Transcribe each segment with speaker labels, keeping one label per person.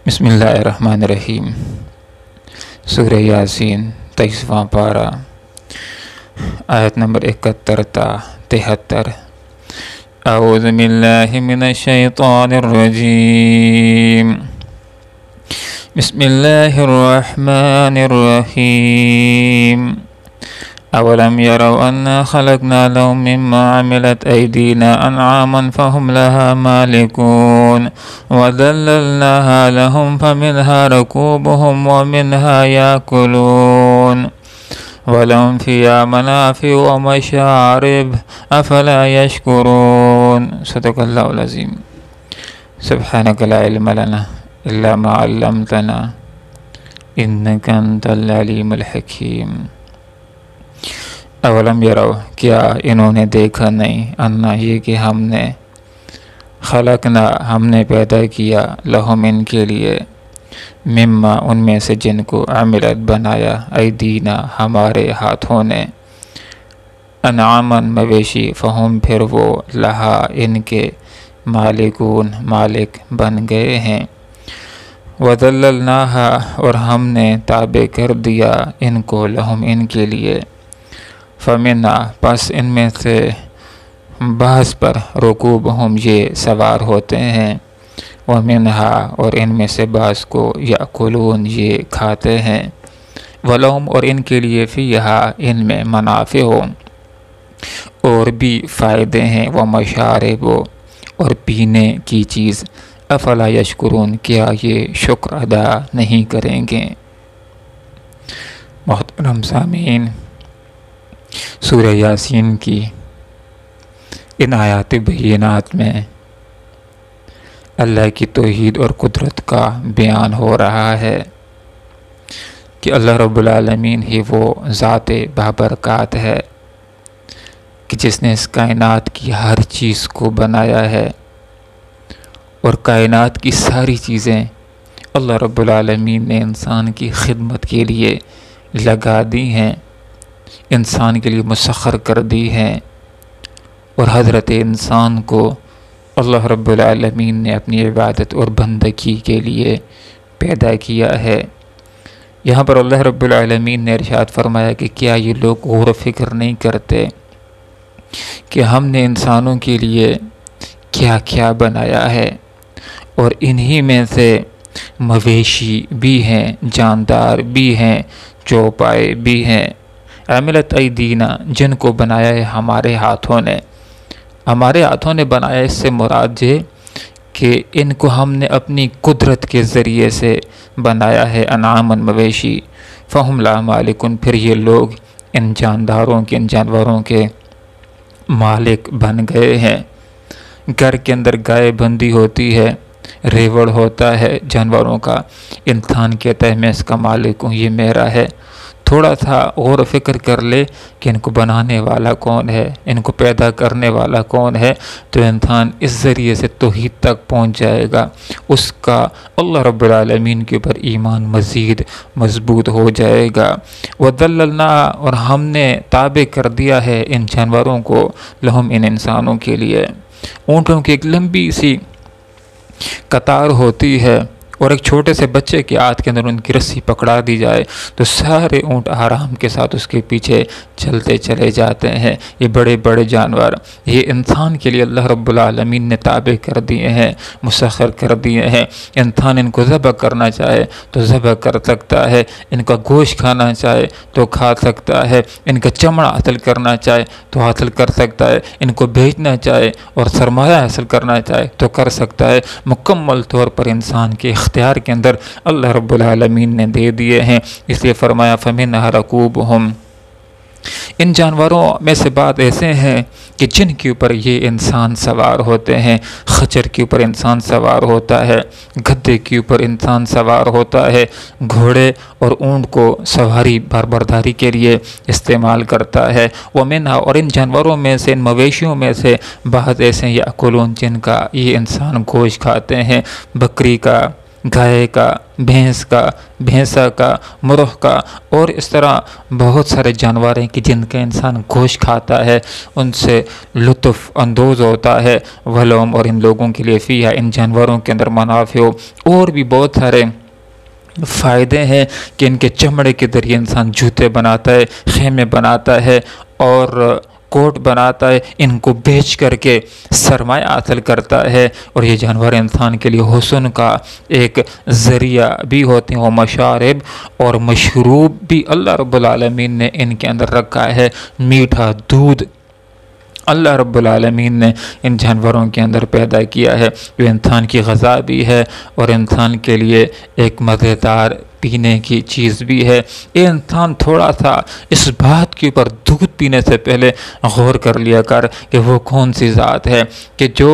Speaker 1: بسم اللہ الرحمن الرحیم۔ سورہ یاسین 23واں پارہ، آیت نمبر 71 تا 73۔ اعوذ باللہ من الشیطان الرجیم، بسم اللہ الرحمن الرحیم۔ اولم يروا انا خلقنا لهم مما عملت ايدينا انعاما فهم لها مالكون وذللناها لهم فمنها ركوبهم ومنها ياكلون ولهم فيها منافع ومشارب افلا يشكرون۔ صدق اللہ العظیم۔ سبحانك لا علم لنا الا ما علمتنا انك انت العلیم الحکیم۔ اولم یرو، کیا انہوں نے دیکھا نہیں، انا یہ کہ ہم نے خلقنا، ہم نے پیدا کیا، لہم ان کے لیے، مما ان میں سے جن کو عملت بنایا، ایدینا ہمارے ہاتھوں نے، انعامن مویشی، فہم پھر وہ لہا ان کے مالکون مالک بن گئے ہیں، وذللناہا اور ہم نے تابع کر دیا ان کو، لہم ان کے لیے، فمنا پس ان میں سے بعض پر رکوبہم یہ سوار ہوتے ہیں، ومنہا اور ان میں سے بعض کو یاکلون یہ کھاتے ہیں، ولہم اور ان کے لیے فیہا ان میں منافع اور بھی فائدے ہیں، ومشارب اور پینے کی چیز، افلا یشکرون کیا یہ شکر ادا نہیں کریں گے۔ محترم سامعین، سورہ یاسین کی ان آیات بینات میں اللہ کی توحید اور قدرت کا بیان ہو رہا ہے کہ اللہ رب العالمین ہی وہ ذات بابرکات ہے کہ جس نے اس کائنات کی ہر چیز کو بنایا ہے، اور کائنات کی ساری چیزیں اللہ رب العالمین نے انسان کی خدمت کے لیے لگا دی ہیں، انسان کے لیے مسخر کر دی ہیں، اور حضرت انسان کو اللہ رب العالمین نے اپنی عبادت اور بندگی کے لیے پیدا کیا ہے۔ یہاں پر اللہ رب العالمین نے ارشاد فرمایا کہ کیا یہ لوگ غور و فکر نہیں کرتے کہ ہم نے انسانوں کے لیے کیا کیا بنایا ہے، اور انہی میں سے مویشی بھی ہیں، جاندار بھی ہیں، چوپائے بھی ہیں، عملت ایدینا جن کو بنایا ہے ہمارے ہاتھوں نے، ہمارے ہاتھوں نے بنایا، اس سے مراد یہ کہ ان کو ہم نے اپنی قدرت کے ذریعے سے بنایا ہے، انعامن مویشی، فہم لا مالکن پھر یہ لوگ ان جانداروں کے، ان جانوروں کے مالک بن گئے ہیں۔ گھر کے اندر گائے بندی ہوتی ہے، ریوڑ ہوتا ہے جانوروں کا، انسان کہتا ہے میں اس کا مالک ہوں، یہ میرا ہے۔ تھوڑا سا غور و فکر کر لے کہ ان کو بنانے والا کون ہے، ان کو پیدا کرنے والا کون ہے، تو انسان اس ذریعے سے توحید تک پہنچ جائے گا، اس کا اللہ رب العالمین کے اوپر ایمان مزید مضبوط ہو جائے گا۔ وَذَلَّلْنَا اور ہم نے تابع کر دیا ہے ان جانوروں کو، لہم ان انسانوں کے لیے۔ اونٹوں کی ایک لمبی سی قطار ہوتی ہے، اور ایک چھوٹے سے بچے کے ہاتھ کے اندر ان کی رسی پکڑا دی جائے تو سارے اونٹ آرام کے ساتھ اس کے پیچھے چلتے چلے جاتے ہیں۔ یہ بڑے بڑے جانور یہ انسان کے لیے اللہ رب العالمین نے تابع کر دیے ہیں، مسخر کر دیے ہیں۔ انسان ان کو ذبح کرنا چاہے تو ذبح کر سکتا ہے، ان کا گوشت کھانا چاہے تو کھا سکتا ہے، ان کا چمڑا حاصل کرنا چاہے تو حاصل کر سکتا ہے، ان کو بیچنا چاہے اور سرمایہ حاصل کرنا چاہے تو کر سکتا ہے۔ مکمل طور پر انسان کے اختیار کے اندر اللہ رب العالمین نے دے دیے ہیں، اس لیے فرمایا فَمِنْهَا رَكُوبُهُمْ۔ ان جانوروں میں سے بعض ایسے ہیں کہ جن کے اوپر یہ انسان سوار ہوتے ہیں، خچر کے اوپر انسان سوار ہوتا ہے، گدھے کے اوپر انسان سوار ہوتا ہے، گھوڑے اور اونٹ کو سواری برداری کے لیے استعمال کرتا ہے۔ وَمِنْهَا اور ان جانوروں میں سے، ان مویشیوں میں سے بعض ایسے یاکلون جن کا یہ انسان گوشت کھاتے ہیں، بکری کا، گائے کا، بھینس کا، بھینسا کا، مرغ کا، اور اس طرح بہت سارے جانور ہیں کہ جن کا انسان گوشت کھاتا ہے، ان سے لطف اندوز ہوتا ہے۔ وَلَهُمْ، اور ان لوگوں کے لیے فیہا، ان جانوروں کے اندر منافع اور بھی بہت سارے فائدے ہیں کہ ان کے چمڑے کے ذریعے انسان جوتے بناتا ہے، خیمے بناتا ہے اور کوٹ بناتا ہے، ان کو بیچ کر کے سرمایہ حاصل کرتا ہے، اور یہ جانور انسان کے لیے حسن کا ایک ذریعہ بھی ہوتے ہیں۔ مشارب، اور مشروب بھی اللہ رب العالمین نے ان کے اندر رکھا ہے۔ میٹھا دودھ اللہ رب العالمین نے ان جانوروں کے اندر پیدا کیا ہے، جو انسان کی غذا بھی ہے اور انسان کے لیے ایک مزیدار پینے کی چیز بھی ہے۔ یہ انسان تھوڑا سا اس بات کے اوپر دودھ پینے سے پہلے غور کر لیا کر کہ وہ کون سی ذات ہے کہ جو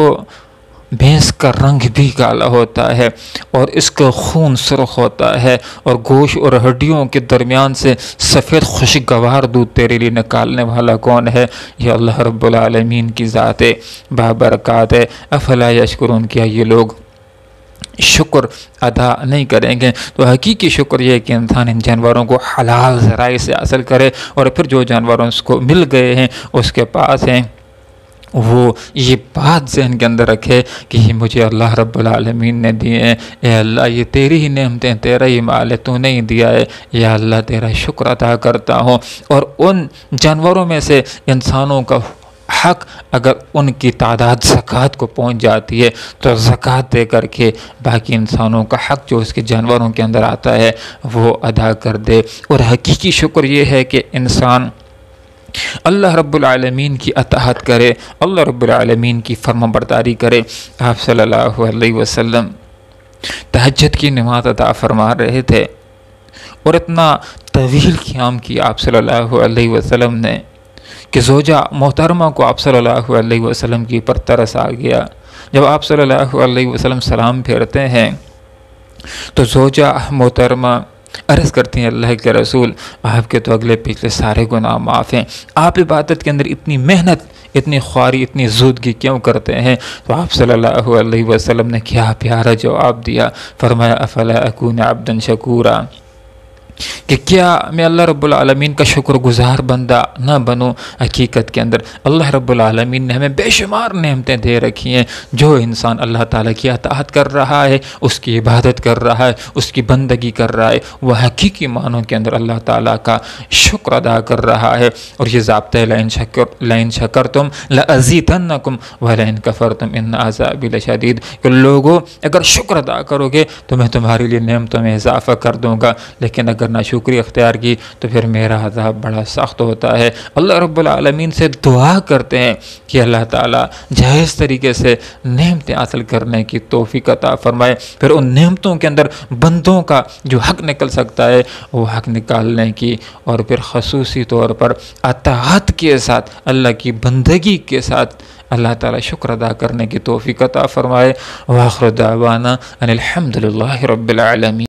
Speaker 1: بھینس کا رنگ بھی کالا ہوتا ہے اور اس کا خون سرخ ہوتا ہے، اور گوشت اور ہڈیوں کے درمیان سے سفید خوشگوار دودھ تیرے لیے نکالنے والا کون ہے؟ یہ اللہ رب العالمین کی ذات ہے، بابرکات ہے۔ افلا یشکرون، کیا یہ لوگ شکر ادا نہیں کریں گے؟ تو حقیقی شکر یہ ہے کہ انسان ان جانوروں کو حلال ذرائع سے حاصل کرے، اور پھر جو جانوروں اس کو مل گئے ہیں، اس کے پاس ہیں، وہ یہ بات ذہن کے اندر رکھے کہ یہ مجھے اللہ رب العالمین نے دیے ہیں۔ اے اللہ، یہ تیری ہی نعمتیں، تیرا ہی مال ہے، تو نے ہی دیا ہے، یا اللہ تیرا شکر ادا کرتا ہوں۔ اور ان جانوروں میں سے انسانوں کا حق اگر ان کی تعداد زکوٰۃ کو پہنچ جاتی ہے تو زکوٰۃ دے کر کے باقی انسانوں کا حق جو اس کے جانوروں کے اندر آتا ہے وہ ادا کر دے۔ اور حقیقی شکر یہ ہے کہ انسان اللہ رب العالمین کی اطاعت کرے، اللہ رب العالمین کی فرما برداری کرے۔ آپ صلی اللہ علیہ وسلم تہجد کی نماز ادا فرما رہے تھے، اور اتنا طویل قیام کی آپ صلی اللہ علیہ وسلم نے کہ زوجہ محترمہ کو آپ صلی اللہ علیہ وسلم کی پر ترس آ گیا۔ جب آپ صلی اللہ علیہ وسلم سلام پھیرتے ہیں تو زوجہ محترمہ عرض کرتی ہیں، اللہ کے رسول، آپ کے تو اگلے پچھلے سارے گناہ معاف ہیں، آپ عبادت کے اندر اتنی محنت، اتنی خواری، اتنی زودگی کیوں کرتے ہیں؟ تو آپ صلی اللہ علیہ وسلم نے کیا پیارا جواب دیا، فرمایا افلا اکون عبدا شکورا، کہ کیا میں اللہ رب العالمین کا شکر گزار بندہ نہ بنوں؟ حقیقت کے اندر اللہ رب العالمین نے ہمیں بے شمار نعمتیں دے رکھی ہیں۔ جو انسان اللہ تعالیٰ کی اطاعت کر رہا ہے، اس کی عبادت کر رہا ہے، اس کی بندگی کر رہا ہے، وہ حقیقی معنوں کے اندر اللہ تعالیٰ کا شکر ادا کر رہا ہے۔ اور یہ ضابطہ ہے، لئن شکرتم لازیدنکم ولئن کفرتم ان عذابی لشدید، کہ لوگوں اگر شکر ادا کرو گے تو میں تمہارے لیے نعمتوں میں اضافہ کر دوں گا، لیکن اگر ناشکری اختیار کی تو پھر میرا عذاب بڑا سخت ہوتا ہے۔ اللہ رب العالمین سے دعا کرتے ہیں کہ اللہ تعالیٰ جائز طریقے سے نعمتیں حاصل کرنے کی توفیق عطا فرمائے، پھر ان نعمتوں کے اندر بندوں کا جو حق نکل سکتا ہے وہ حق نکالنے کی، اور پھر خصوصی طور پر اطاعت کے ساتھ، اللہ کی بندگی کے ساتھ اللہ تعالیٰ شکر ادا کرنے کی توفیق عطا فرمائے۔ وآخر دعوانا ان الحمد للہ رب العالمین۔